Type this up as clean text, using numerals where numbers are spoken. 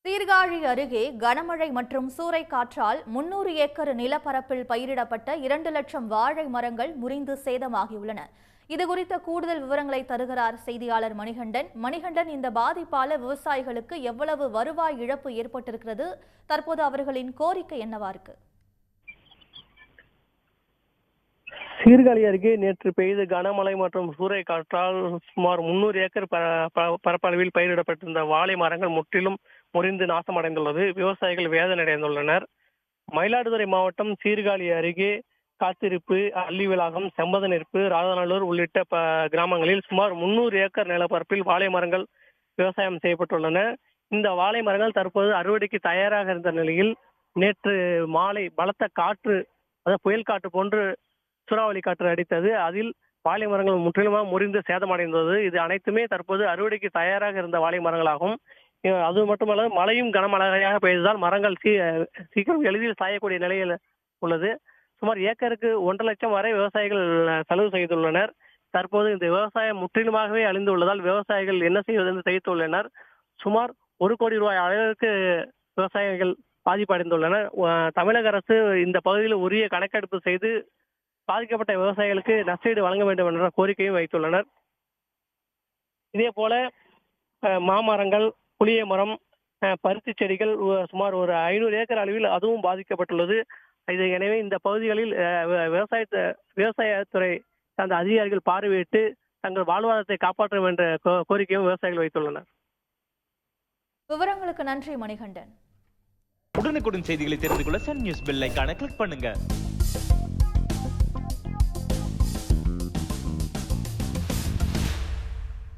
சீர்காழி அருகே கனமழை மற்றும் சூறைக்காற்றால் 300 ஏக்கர் நிலப்பரப்பில் பயிரிடப்பட்ட 2 லட்சம் வாழை மரங்கள் முறிந்து சேதமாகியுள்ளன. இதுகுறித்த கூடுதல் விவரங்களை தருகிறார் செய்தியாளர் மணிகண்டன். இந்த பாதிப்பால விவசாயிகளுக்கு எவ்வளவு வருவாய் இழப்பு ஏற்பட்டிருக்கிறது? தற்போது அவர்களின் கோரிக்கை என்னவா இருக்கு? சீர்காழி அருகே நேற்று பெய்த கனமழை மற்றும் சூறைக்காற்றால் சுமார் 300 ஏக்கர் பரப்பளவில் பயிரிடப்பட்டிருந்த வாழை மரங்கள் முற்றிலும் முறிந்து நாசமடைந்துள்ளது. விவசாயிகள் வேதனை அடைந்துள்ளனர். மயிலாடுதுறை மாவட்டம் சீர்காழி அருகே காத்திருப்பு, அள்ளிவிளாகம், செம்பதநெருப்பு, ராதநல்லூர் உள்ளிட்ட கிராமங்களில் சுமார் 300 ஏக்கர் நிலப்பரப்பில் வாழை மரங்கள் விவசாயம் செய்யப்பட்டுள்ளன. இந்த வாழை மரங்கள் தற்போது அறுவடைக்கு தயாராக இருந்த நிலையில் நேற்று மாலை பலத்த காற்று, அதாவது புயல் காற்று போன்று சூறாவளி காற்று அடித்தது. அதில் வாழை மரங்கள் முற்றிலுமாக முறிந்து சேதமடைந்தது. இது அனைத்துமே தற்போது அறுவடைக்கு தயாராக இருந்த வாழை மரங்களாகும். அது மட்டுமல்ல, மழையும் கனமழையாக பெய்ததால் மரங்கள் சீக்கிரம் எளிதில் சாயக்கூடிய நிலையில் உள்ளது. சுமார் ஏக்கருக்கு 1.5 லட்சம் வரை விவசாயிகள் செலவு செய்துள்ளனர். தற்போது இந்த விவசாயம் முற்றிலுமாகவே அழிந்துள்ளதால் விவசாயிகள் என்ன செய்வது என்று திகைத்துள்ளனர். சுமார் 1 கோடி ரூபாய் அளவிற்கு விவசாயிகள் பாதிப்படைந்துள்ளனர். தமிழக அரசு இந்த பகுதியில் உரிய கணக்கெடுப்பு செய்து பாதிக்கப்பட்ட விவசாயிகளுக்கு நஷ்டஈடு வழங்க வேண்டும் என்ற கோரிக்கையும் வைத்துள்ளனர். இதே போல மாமரங்கள், புளிய மரம், பருத்தி செடிகள் சுமார் ஒரு 500 ஏக்கர் அளவில் அதுவும் பாதிக்கப்பட்டுள்ளது. எனவே இந்த பகுதிகளில் விவசாயத்துறை சார்ந்த அதிகாரிகள் பார்வையிட்டு தங்கள் வாழ்வாதாரத்தை காப்பாற்ற என்ற கோரிக்கையும் விவசாயிகள் வைத்துள்ளனர். விவரங்களுக்கு நன்றி மணிகண்டன். உடனுக்குடன் செய்திகளை தெரிந்து கொள்ள சன் நியூஸ் பெல் ஐகானை கிளிக் பண்ணுங்க.